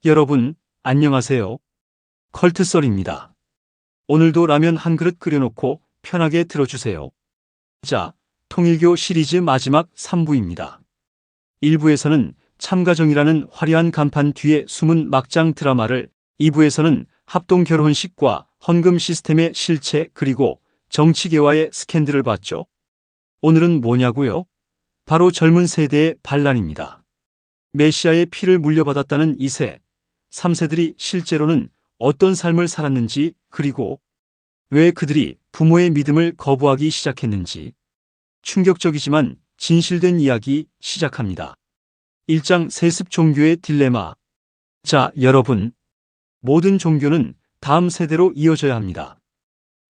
여러분, 안녕하세요. 컬트썰입니다. 오늘도 라면 한 그릇 끓여놓고 편하게 들어주세요. 자, 통일교 시리즈 마지막 3부입니다. 1부에서는 참가정이라는 화려한 간판 뒤에 숨은 막장 드라마를, 2부에서는 합동 결혼식과 헌금 시스템의 실체 그리고 정치계와의 스캔들을 봤죠. 오늘은 뭐냐고요? 바로 젊은 세대의 반란입니다. 메시아의 피를 물려받았다는 2세, 3세들이 실제로는 어떤 삶을 살았는지, 그리고 왜 그들이 부모의 믿음을 거부하기 시작했는지, 충격적이지만 진실된 이야기 시작합니다. 1장 세습 종교의 딜레마. 자, 여러분. 모든 종교는 다음 세대로 이어져야 합니다.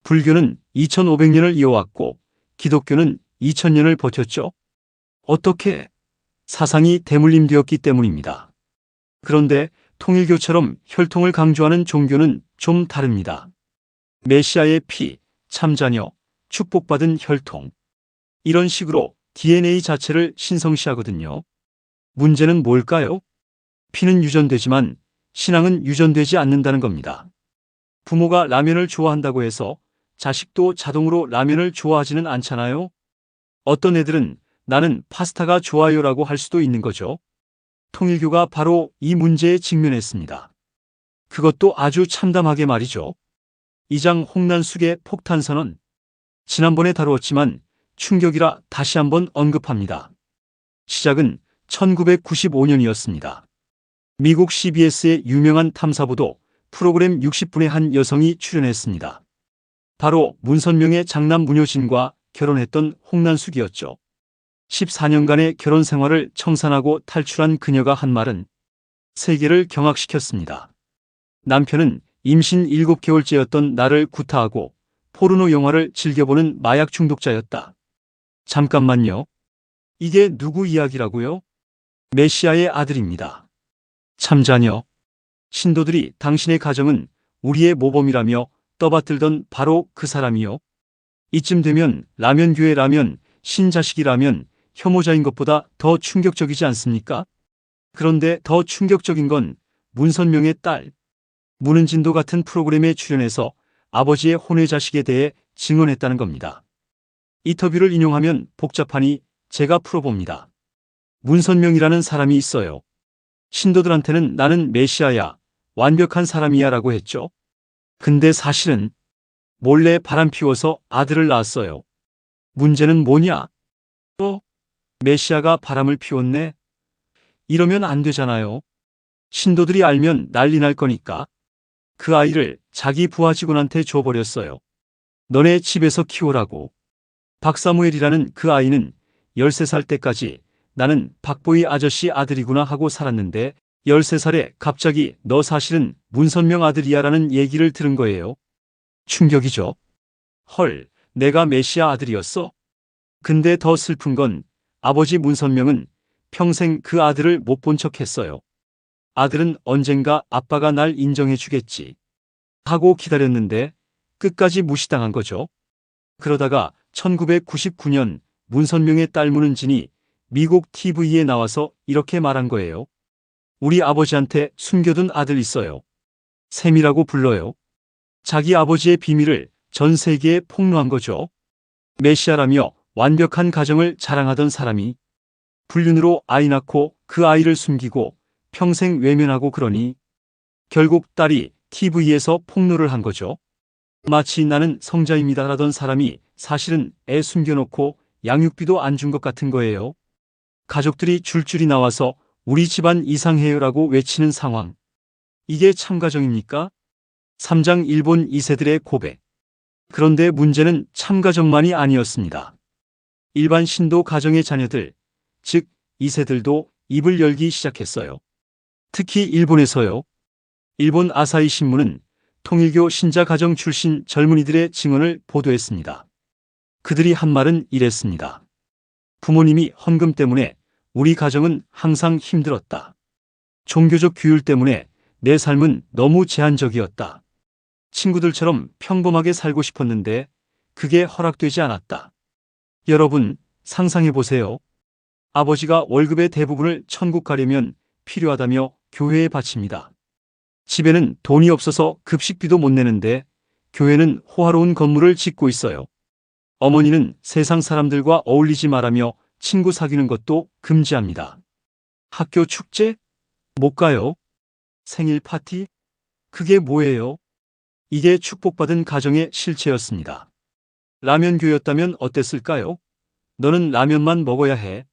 불교는 2500년을 이어왔고 기독교는 2000년을 버텼죠. 어떻게? 사상이 대물림되었기 때문입니다. 그런데 통일교처럼 혈통을 강조하는 종교는 좀 다릅니다. 메시아의 피, 참자녀, 축복받은 혈통. 이런 식으로 DNA 자체를 신성시하거든요. 문제는 뭘까요? 피는 유전되지만 신앙은 유전되지 않는다는 겁니다. 부모가 라면을 좋아한다고 해서 자식도 자동으로 라면을 좋아하지는 않잖아요. 어떤 애들은 나는 파스타가 좋아요라고 할 수도 있는 거죠. 통일교가 바로 이 문제에 직면했습니다. 그것도 아주 참담하게 말이죠. 2장 홍난숙의 폭탄선언. 지난번에 다루었지만 충격이라 다시 한번 언급합니다. 시작은 1995년이었습니다. 미국 CBS의 유명한 탐사보도 프로그램 60분의 한 여성이 출연했습니다. 바로 문선명의 장남 문효진과 결혼했던 홍난숙이었죠. 14년간의 결혼 생활을 청산하고 탈출한 그녀가 한 말은 세계를 경악시켰습니다. 남편은 임신 7개월째였던 나를 구타하고 포르노 영화를 즐겨보는 마약 중독자였다. 잠깐만요. 이게 누구 이야기라고요? 메시아의 아들입니다. 참자녀. 신도들이 당신의 가정은 우리의 모범이라며 떠받들던 바로 그 사람이요. 이쯤 되면 라면교회 라면, 신자식이 라면, 혐오자인 것보다 더 충격적이지 않습니까? 그런데 더 충격적인 건 문선명의 딸, 문은진도 같은 프로그램에 출연해서 아버지의 혼외자식에 대해 증언했다는 겁니다. 인터뷰를 인용하면 복잡하니 제가 풀어봅니다. 문선명이라는 사람이 있어요. 신도들한테는 나는 메시아야, 완벽한 사람이야 라고 했죠. 근데 사실은 몰래 바람 피워서 아들을 낳았어요. 문제는 뭐냐? 메시아가 바람을 피웠네? 이러면 안 되잖아요. 신도들이 알면 난리 날 거니까. 그 아이를 자기 부하 직원한테 줘버렸어요. 너네 집에서 키우라고. 박사무엘이라는 그 아이는 13살 때까지 나는 박보희 아저씨 아들이구나 하고 살았는데 13살에 갑자기 너 사실은 문선명 아들이야 라는 얘기를 들은 거예요. 충격이죠. 헐, 내가 메시아 아들이었어? 근데 더 슬픈 건 아버지 문선명은 평생 그 아들을 못 본 척 했어요. 아들은 언젠가 아빠가 날 인정해 주겠지 하고 기다렸는데 끝까지 무시당한 거죠. 그러다가 1999년 문선명의 딸 문은진이 미국 TV에 나와서 이렇게 말한 거예요. 우리 아버지한테 숨겨둔 아들 있어요. 샘이라고 불러요. 자기 아버지의 비밀을 전 세계에 폭로한 거죠. 메시아라며 완벽한 가정을 자랑하던 사람이 불륜으로 아이 낳고 그 아이를 숨기고 평생 외면하고 그러니 결국 딸이 TV에서 폭로를 한 거죠. 마치 나는 성자입니다 라던 사람이 사실은 애 숨겨놓고 양육비도 안 준 것 같은 거예요. 가족들이 줄줄이 나와서 우리 집안 이상해요라고 외치는 상황. 이게 참가정입니까? 3장 일본 2세들의 고백. 그런데 문제는 참가정만이 아니었습니다. 일반 신도 가정의 자녀들, 즉 2세들도 입을 열기 시작했어요. 특히 일본에서요. 일본 아사히 신문은 통일교 신자 가정 출신 젊은이들의 증언을 보도했습니다. 그들이 한 말은 이랬습니다. 부모님이 헌금 때문에 우리 가정은 항상 힘들었다. 종교적 규율 때문에 내 삶은 너무 제한적이었다. 친구들처럼 평범하게 살고 싶었는데 그게 허락되지 않았다. 여러분, 상상해 보세요. 아버지가 월급의 대부분을 천국 가려면 필요하다며 교회에 바칩니다. 집에는 돈이 없어서 급식비도 못 내는데 교회는 호화로운 건물을 짓고 있어요. 어머니는 세상 사람들과 어울리지 말라며 친구 사귀는 것도 금지합니다. 학교 축제? 못 가요. 생일 파티? 그게 뭐예요? 이게 축복받은 가정의 실체였습니다. 라면교였다면 어땠을까요? 너는 라면만 먹어야 해.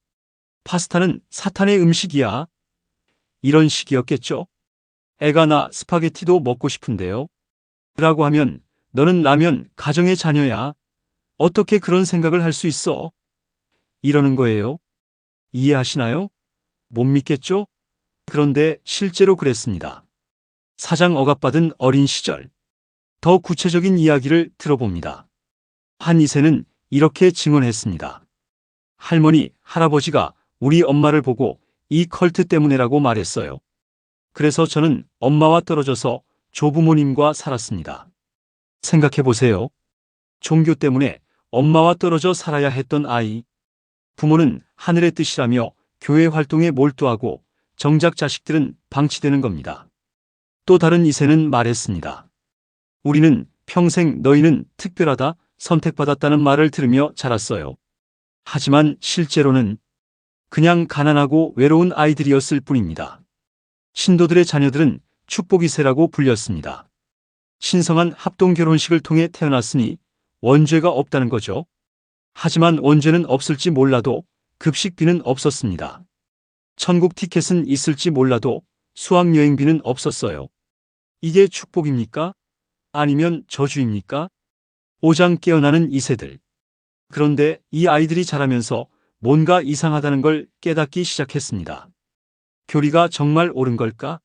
파스타는 사탄의 음식이야. 이런 식이었겠죠? 애가 나 스파게티도 먹고 싶은데요. 라고 하면 너는 라면 가정의 자녀야. 어떻게 그런 생각을 할 수 있어? 이러는 거예요. 이해하시나요? 못 믿겠죠? 그런데 실제로 그랬습니다. 사장 억압받은 어린 시절. 더 구체적인 이야기를 들어봅니다. 한 2세는 이렇게 증언했습니다. 할머니, 할아버지가 우리 엄마를 보고 이 컬트 때문에라고 말했어요. 그래서 저는 엄마와 떨어져서 조부모님과 살았습니다. 생각해 보세요. 종교 때문에 엄마와 떨어져 살아야 했던 아이. 부모는 하늘의 뜻이라며 교회 활동에 몰두하고 정작 자식들은 방치되는 겁니다. 또 다른 2세는 말했습니다. 우리는 평생 너희는 특별하다, 선택받았다는 말을 들으며 자랐어요. 하지만 실제로는 그냥 가난하고 외로운 아이들이었을 뿐입니다. 신도들의 자녀들은 축복 2세라고 불렸습니다. 신성한 합동 결혼식을 통해 태어났으니 원죄가 없다는 거죠. 하지만 원죄는 없을지 몰라도 급식비는 없었습니다. 천국 티켓은 있을지 몰라도 수학여행비는 없었어요. 이게 축복입니까? 아니면 저주입니까? 오장 깨어나는 2세들. 그런데 이 아이들이 자라면서 뭔가 이상하다는 걸 깨닫기 시작했습니다. 교리가 정말 옳은 걸까?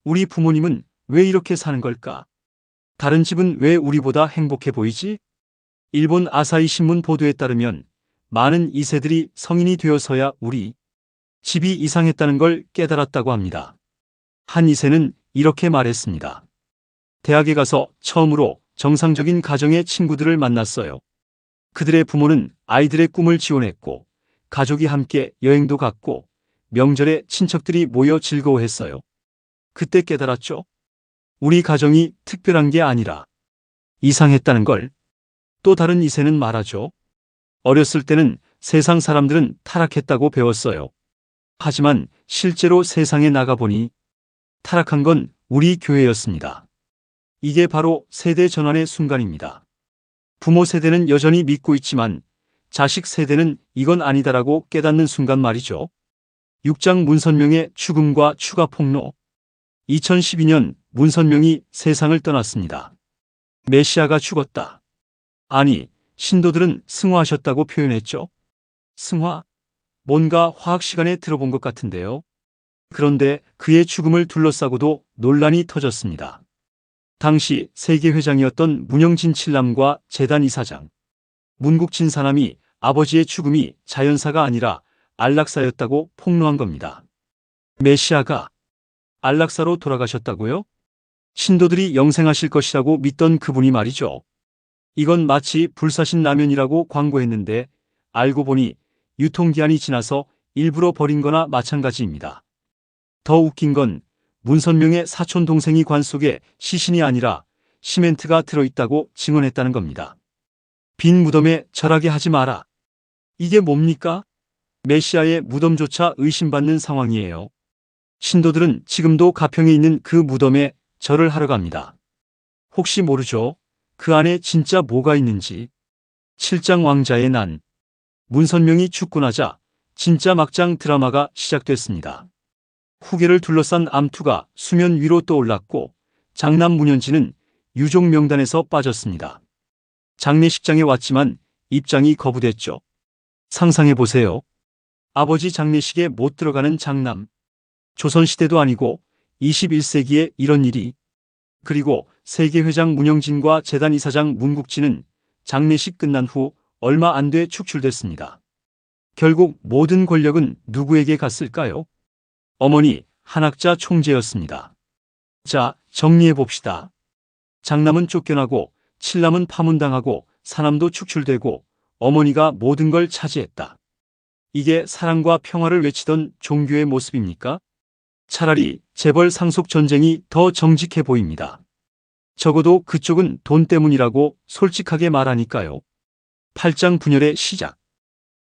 우리 부모님은 왜 이렇게 사는 걸까? 다른 집은 왜 우리보다 행복해 보이지? 일본 아사히 신문 보도에 따르면 많은 2세들이 성인이 되어서야 우리 집이 이상했다는 걸 깨달았다고 합니다. 한 2세는 이렇게 말했습니다. 대학에 가서 처음으로 정상적인 가정의 친구들을 만났어요. 그들의 부모는 아이들의 꿈을 지원했고 가족이 함께 여행도 갔고 명절에 친척들이 모여 즐거워했어요. 그때 깨달았죠. 우리 가정이 특별한 게 아니라 이상했다는 걸. 또 다른 2세는 말하죠. 어렸을 때는 세상 사람들은 타락했다고 배웠어요. 하지만 실제로 세상에 나가보니 타락한 건 우리 교회였습니다. 이게 바로 세대 전환의 순간입니다. 부모 세대는 여전히 믿고 있지만 자식 세대는 이건 아니다라고 깨닫는 순간 말이죠. 6장 문선명의 죽음과 추가 폭로. 2012년 문선명이 세상을 떠났습니다. 메시아가 죽었다. 아니, 신도들은 승화하셨다고 표현했죠. 승화? 뭔가 화학 시간에 들어본 것 같은데요. 그런데 그의 죽음을 둘러싸고도 논란이 터졌습니다. 당시 세계회장이었던 문영진 칠남과 재단 이사장, 문국진 사남이 아버지의 죽음이 자연사가 아니라 안락사였다고 폭로한 겁니다. 메시아가 안락사로 돌아가셨다고요? 신도들이 영생하실 것이라고 믿던 그분이 말이죠. 이건 마치 불사신 라면이라고 광고했는데 알고 보니 유통기한이 지나서 일부러 버린 거나 마찬가지입니다. 더 웃긴 건 문선명의 사촌 동생이 관 속에 시신이 아니라 시멘트가 들어있다고 증언했다는 겁니다. 빈 무덤에 절하게 하지 마라. 이게 뭡니까? 메시아의 무덤조차 의심받는 상황이에요. 신도들은 지금도 가평에 있는 그 무덤에 절을 하러 갑니다. 혹시 모르죠? 그 안에 진짜 뭐가 있는지. 7장 왕자의 난. 문선명이 죽고 나자 진짜 막장 드라마가 시작됐습니다. 후계를 둘러싼 암투가 수면 위로 떠올랐고 장남 문현진은 유족 명단에서 빠졌습니다. 장례식장에 왔지만 입장이 거부됐죠. 상상해보세요. 아버지 장례식에 못 들어가는 장남. 조선시대도 아니고 21세기에 이런 일이. 그리고 세계회장 문영진과 재단 이사장 문국진은 장례식 끝난 후 얼마 안 돼 축출됐습니다. 결국 모든 권력은 누구에게 갔을까요? 어머니, 한학자 총재였습니다. 자, 정리해봅시다. 장남은 쫓겨나고 칠남은 파문당하고 사남도 축출되고 어머니가 모든 걸 차지했다. 이게 사랑과 평화를 외치던 종교의 모습입니까? 차라리 재벌 상속 전쟁이 더 정직해 보입니다. 적어도 그쪽은 돈 때문이라고 솔직하게 말하니까요. 8장 분열의 시작.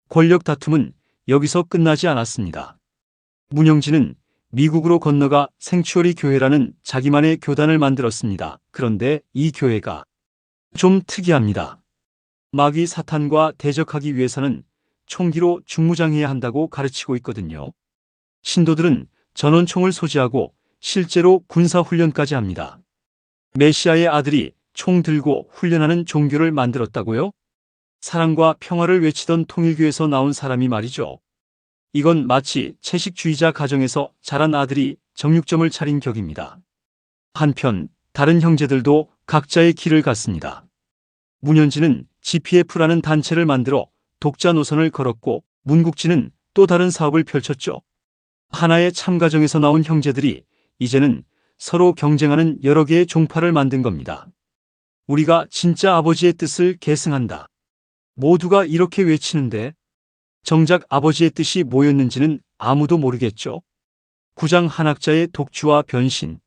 권력 다툼은 여기서 끝나지 않았습니다. 문영진은 미국으로 건너가 생추어리 교회라는 자기만의 교단을 만들었습니다. 그런데 이 교회가 좀 특이합니다. 마귀 사탄과 대적하기 위해서는 총기로 중무장해야 한다고 가르치고 있거든요. 신도들은 전원총을 소지하고 실제로 군사훈련까지 합니다. 메시아의 아들이 총 들고 훈련하는 종교를 만들었다고요? 사랑과 평화를 외치던 통일교에서 나온 사람이 말이죠. 이건 마치 채식주의자 가정에서 자란 아들이 정육점을 차린 격입니다. 한편 다른 형제들도 각자의 길을 갔습니다. 문현진은 GPF라는 단체를 만들어 독자 노선을 걸었고 문국진은 또 다른 사업을 펼쳤죠. 하나의 참가정에서 나온 형제들이 이제는 서로 경쟁하는 여러 개의 종파를 만든 겁니다. 우리가 진짜 아버지의 뜻을 계승한다. 모두가 이렇게 외치는데 정작 아버지의 뜻이 뭐였는지는 아무도 모르겠죠. 구장 한학자의 독주와 변신.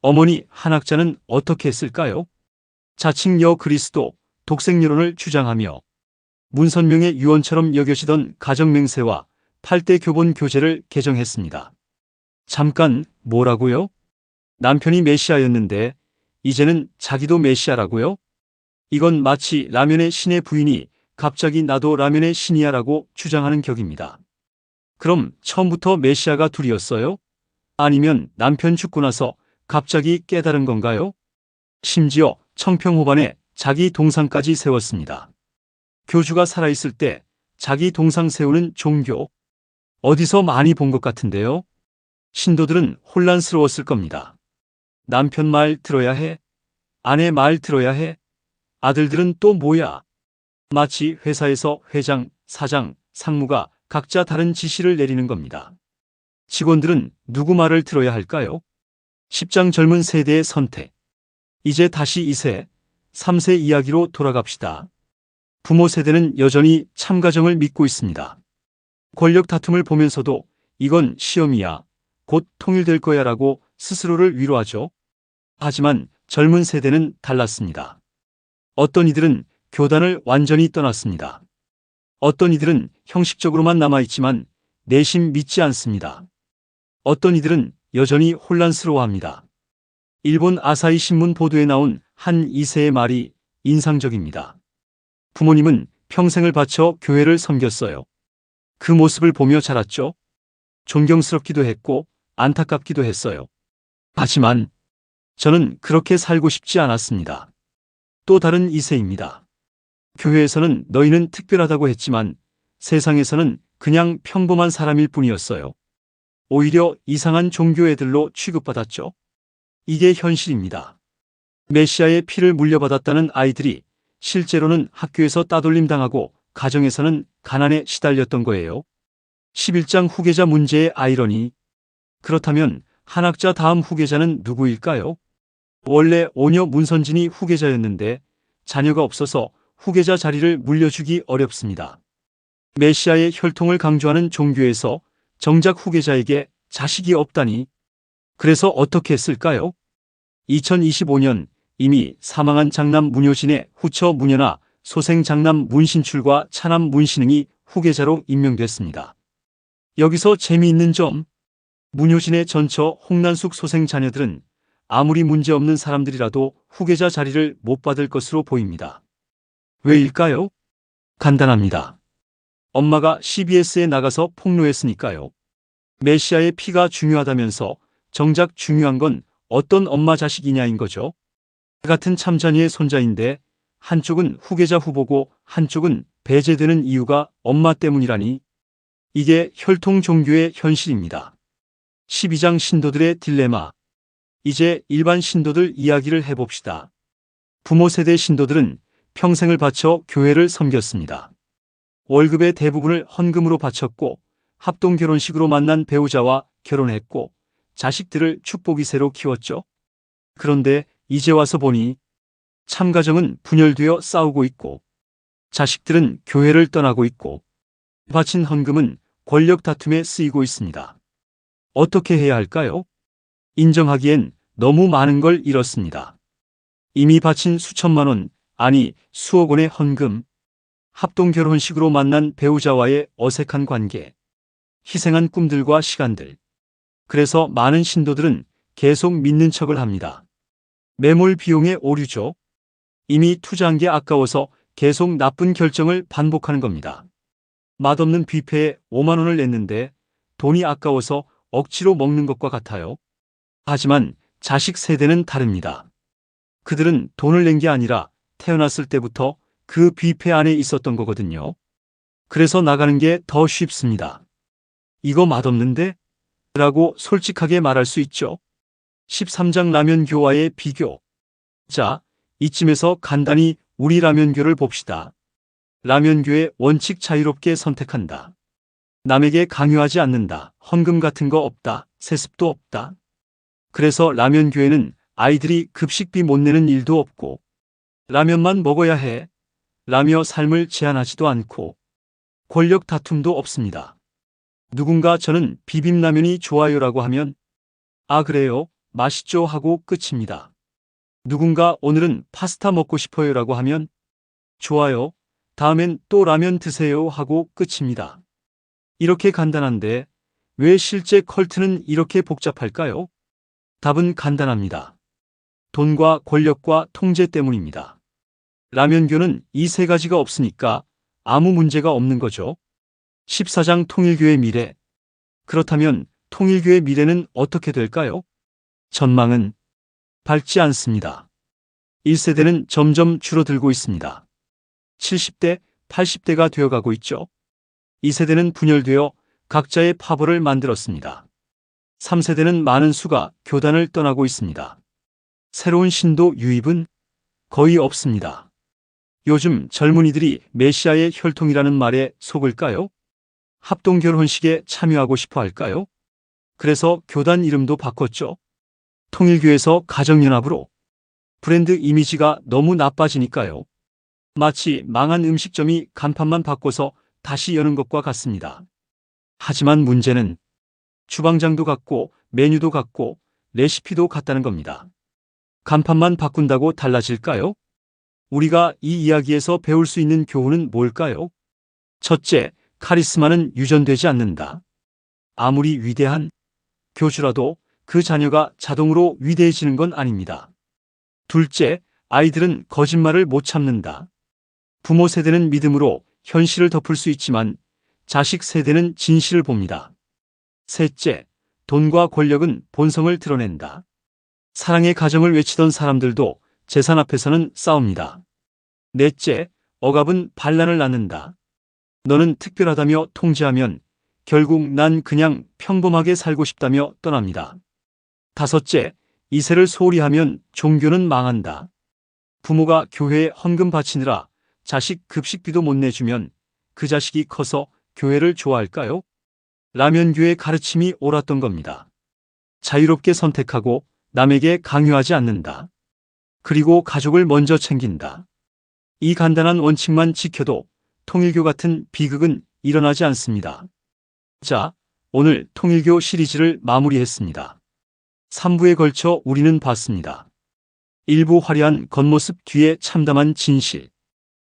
어머니 한학자는 어떻게 했을까요? 자칭 여그리스도 독생여론을 주장하며 문선명의 유언처럼 여겨지던 가정맹세와 8대 교본 교재를 개정했습니다. 잠깐 뭐라고요? 남편이 메시아였는데 이제는 자기도 메시아라고요? 이건 마치 라면의 신의 부인이 갑자기 나도 라면의 신이야라고 주장하는 격입니다. 그럼 처음부터 메시아가 둘이었어요? 아니면 남편 죽고 나서 갑자기 깨달은 건가요? 심지어 청평호반에 자기 동상까지 세웠습니다. 교주가 살아있을 때 자기 동상 세우는 종교, 어디서 많이 본 것 같은데요? 신도들은 혼란스러웠을 겁니다. 남편 말 들어야 해? 아내 말 들어야 해? 아들들은 또 뭐야? 마치 회사에서 회장, 사장, 상무가 각자 다른 지시를 내리는 겁니다. 직원들은 누구 말을 들어야 할까요? 10장 젊은 세대의 선택. 이제 다시 2세, 3세 이야기로 돌아갑시다. 부모 세대는 여전히 참가정을 믿고 있습니다. 권력 다툼을 보면서도 이건 시험이야, 곧 통일될 거야 라고 스스로를 위로하죠. 하지만 젊은 세대는 달랐습니다. 어떤 이들은 교단을 완전히 떠났습니다. 어떤 이들은 형식적으로만 남아있지만 내심 믿지 않습니다. 어떤 이들은 여전히 혼란스러워합니다. 일본 아사히 신문 보도에 나온 한 2세의 말이 인상적입니다. 부모님은 평생을 바쳐 교회를 섬겼어요. 그 모습을 보며 자랐죠. 존경스럽기도 했고 안타깝기도 했어요. 하지만 저는 그렇게 살고 싶지 않았습니다. 또 다른 2세입니다. 교회에서는 너희는 특별하다고 했지만 세상에서는 그냥 평범한 사람일 뿐이었어요. 오히려 이상한 종교 애들로 취급받았죠. 이게 현실입니다. 메시아의 피를 물려받았다는 아이들이 실제로는 학교에서 따돌림 당하고 가정에서는 가난에 시달렸던 거예요. 11장 후계자 문제의 아이러니. 그렇다면 한학자 다음 후계자는 누구일까요? 원래 오녀 문선진이 후계자였는데 자녀가 없어서 후계자 자리를 물려주기 어렵습니다. 메시아의 혈통을 강조하는 종교에서 정작 후계자에게 자식이 없다니. 그래서 어떻게 했을까요? 2025년 이미 사망한 장남 문효진의 후처 문현아, 소생 장남 문신출과 차남 문신흥이 후계자로 임명됐습니다. 여기서 재미있는 점, 문효진의 전처 홍난숙 소생 자녀들은 아무리 문제없는 사람들이라도 후계자 자리를 못 받을 것으로 보입니다. 왜일까요? 간단합니다. 엄마가 CBS에 나가서 폭로했으니까요. 메시아의 피가 중요하다면서 정작 중요한 건 어떤 엄마 자식이냐인 거죠. 같은 참자녀의 손자인데 한쪽은 후계자 후보고 한쪽은 배제되는 이유가 엄마 때문이라니. 이게 혈통 종교의 현실입니다. 12장 신도들의 딜레마. 이제 일반 신도들 이야기를 해봅시다. 부모 세대 신도들은 평생을 바쳐 교회를 섬겼습니다. 월급의 대부분을 헌금으로 바쳤고 합동 결혼식으로 만난 배우자와 결혼했고 자식들을 축복 2세로 키웠죠. 그런데 이제 와서 보니 참가정은 분열되어 싸우고 있고 자식들은 교회를 떠나고 있고 바친 헌금은 권력 다툼에 쓰이고 있습니다. 어떻게 해야 할까요? 인정하기엔 너무 많은 걸 잃었습니다. 이미 바친 수천만 원, 아니 수억 원의 헌금, 합동 결혼식으로 만난 배우자와의 어색한 관계, 희생한 꿈들과 시간들. 그래서 많은 신도들은 계속 믿는 척을 합니다. 매몰 비용의 오류죠. 이미 투자한 게 아까워서 계속 나쁜 결정을 반복하는 겁니다. 맛없는 뷔페에 5만 원을 냈는데 돈이 아까워서 억지로 먹는 것과 같아요. 하지만 자식 세대는 다릅니다. 그들은 돈을 낸 게 아니라 태어났을 때부터 그 뷔페 안에 있었던 거거든요. 그래서 나가는 게 더 쉽습니다. 이거 맛없는데? 라고 솔직하게 말할 수 있죠. 13장 라면교와의 비교. 자, 이쯤에서 간단히 우리 라면교를 봅시다. 라면교의 원칙 자유롭게 선택한다. 남에게 강요하지 않는다. 헌금 같은 거 없다. 세습도 없다. 그래서 라면교에는 아이들이 급식비 못 내는 일도 없고 라면만 먹어야 해. 라며 삶을 제한하지도 않고 권력 다툼도 없습니다. 누군가 저는 비빔라면이 좋아요라고 하면 아 그래요? 맛있죠? 하고 끝입니다. 누군가 오늘은 파스타 먹고 싶어요라고 하면 좋아요. 다음엔 또 라면 드세요 하고 끝입니다. 이렇게 간단한데 왜 실제 컬트는 이렇게 복잡할까요? 답은 간단합니다. 돈과 권력과 통제 때문입니다. 라면교는 이 세 가지가 없으니까 아무 문제가 없는 거죠. 14장 통일교의 미래. 그렇다면 통일교의 미래는 어떻게 될까요? 전망은 밝지 않습니다. 1세대는 점점 줄어들고 있습니다. 70대, 80대가 되어가고 있죠. 2세대는 분열되어 각자의 파벌을 만들었습니다. 3세대는 많은 수가 교단을 떠나고 있습니다. 새로운 신도 유입은 거의 없습니다. 요즘 젊은이들이 메시아의 혈통이라는 말에 속을까요? 합동 결혼식에 참여하고 싶어 할까요? 그래서 교단 이름도 바꿨죠. 통일교에서 가정연합으로. 브랜드 이미지가 너무 나빠지니까요. 마치 망한 음식점이 간판만 바꿔서 다시 여는 것과 같습니다. 하지만 문제는 주방장도 같고 메뉴도 같고 레시피도 같다는 겁니다. 간판만 바꾼다고 달라질까요? 우리가 이 이야기에서 배울 수 있는 교훈은 뭘까요? 첫째, 카리스마는 유전되지 않는다. 아무리 위대한 교주라도 그 자녀가 자동으로 위대해지는 건 아닙니다. 둘째, 아이들은 거짓말을 못 참는다. 부모 세대는 믿음으로 현실을 덮을 수 있지만 자식 세대는 진실을 봅니다. 셋째, 돈과 권력은 본성을 드러낸다. 사랑의 가정을 외치던 사람들도 재산 앞에서는 싸웁니다. 넷째, 억압은 반란을 낳는다. 너는 특별하다며 통제하면 결국 난 그냥 평범하게 살고 싶다며 떠납니다. 다섯째, 이세를 소홀히 하면 종교는 망한다. 부모가 교회에 헌금 바치느라 자식 급식비도 못 내주면 그 자식이 커서 교회를 좋아할까요? 라면교의 가르침이 옳았던 겁니다. 자유롭게 선택하고 남에게 강요하지 않는다. 그리고 가족을 먼저 챙긴다. 이 간단한 원칙만 지켜도 통일교 같은 비극은 일어나지 않습니다. 자, 오늘 통일교 시리즈를 마무리했습니다. 3부에 걸쳐 우리는 봤습니다. 1부 화려한 겉모습 뒤에 참담한 진실,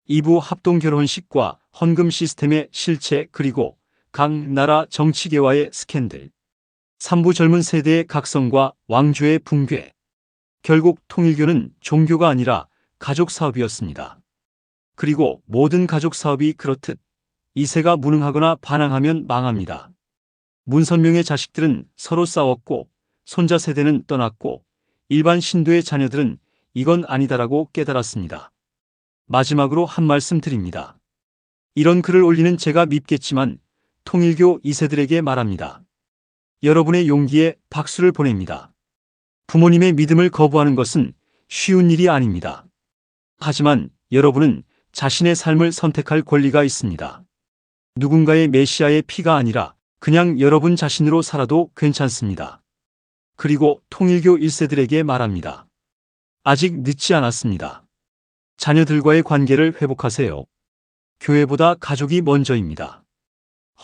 2부 합동 결혼식과 헌금 시스템의 실체 그리고 각 나라 정치계와의 스캔들, 3부 젊은 세대의 각성과 왕조의 붕괴. 결국 통일교는 종교가 아니라 가족 사업이었습니다. 그리고 모든 가족 사업이 그렇듯 2세가 무능하거나 반항하면 망합니다. 문선명의 자식들은 서로 싸웠고 손자 세대는 떠났고 일반 신도의 자녀들은 이건 아니다라고 깨달았습니다. 마지막으로 한 말씀 드립니다. 이런 글을 올리는 제가 밉겠지만 통일교 2세들에게 말합니다. 여러분의 용기에 박수를 보냅니다. 부모님의 믿음을 거부하는 것은 쉬운 일이 아닙니다. 하지만 여러분은 자신의 삶을 선택할 권리가 있습니다. 누군가의 메시아의 피가 아니라 그냥 여러분 자신으로 살아도 괜찮습니다. 그리고 통일교 1세들에게 말합니다. 아직 늦지 않았습니다. 자녀들과의 관계를 회복하세요. 교회보다 가족이 먼저입니다.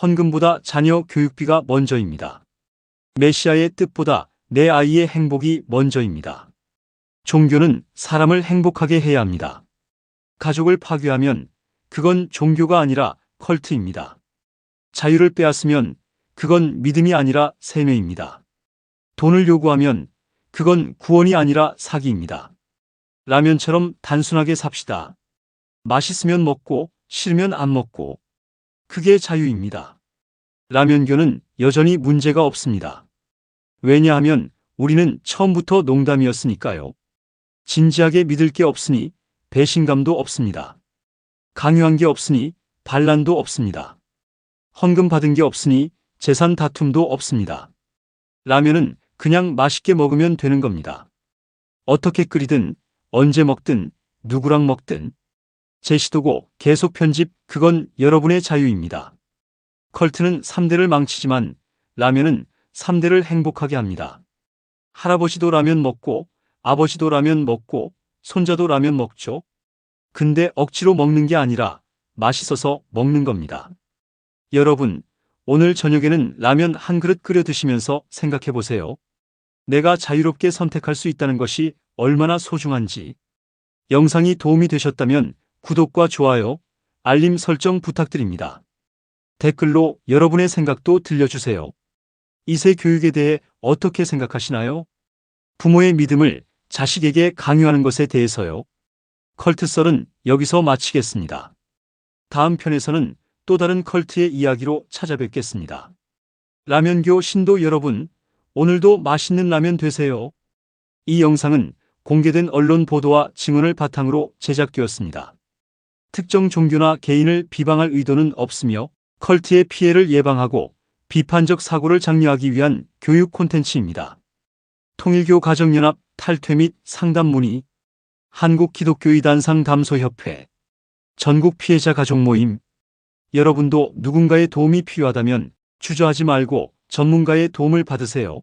헌금보다 자녀 교육비가 먼저입니다. 메시아의 뜻보다 내 아이의 행복이 먼저입니다. 종교는 사람을 행복하게 해야 합니다. 가족을 파괴하면 그건 종교가 아니라 컬트입니다. 자유를 빼앗으면 그건 믿음이 아니라 세뇌입니다. 돈을 요구하면 그건 구원이 아니라 사기입니다. 라면처럼 단순하게 삽시다. 맛있으면 먹고 싫으면 안 먹고. 그게 자유입니다. 라면교는 여전히 문제가 없습니다. 왜냐하면 우리는 처음부터 농담이었으니까요. 진지하게 믿을 게 없으니 배신감도 없습니다. 강요한 게 없으니 반란도 없습니다. 헌금 받은 게 없으니 재산 다툼도 없습니다. 라면은 그냥 맛있게 먹으면 되는 겁니다. 어떻게 끓이든 언제 먹든 누구랑 먹든 제시도고 계속 편집 그건 여러분의 자유입니다. 컬트는 3대를 망치지만 라면은 3대를 행복하게 합니다. 할아버지도 라면 먹고 아버지도 라면 먹고 손자도 라면 먹죠. 근데 억지로 먹는 게 아니라 맛있어서 먹는 겁니다. 여러분, 오늘 저녁에는 라면 한 그릇 끓여 드시면서 생각해 보세요. 내가 자유롭게 선택할 수 있다는 것이 얼마나 소중한지. 영상이 도움이 되셨다면 구독과 좋아요, 알림 설정 부탁드립니다. 댓글로 여러분의 생각도 들려주세요. 2세 교육에 대해 어떻게 생각하시나요? 부모의 믿음을 자식에게 강요하는 것에 대해서요. 컬트썰은 여기서 마치겠습니다. 다음 편에서는 또 다른 컬트의 이야기로 찾아뵙겠습니다. 라면교 신도 여러분, 오늘도 맛있는 라면 되세요. 이 영상은 공개된 언론 보도와 증언을 바탕으로 제작되었습니다. 특정 종교나 개인을 비방할 의도는 없으며 컬트의 피해를 예방하고 비판적 사고를 장려하기 위한 교육 콘텐츠입니다. 통일교 가정연합 탈퇴 및 상담 문의, 한국기독교의단상담소협회, 전국 피해자 가족 모임. 여러분도 누군가의 도움이 필요하다면 주저하지 말고 전문가의 도움을 받으세요.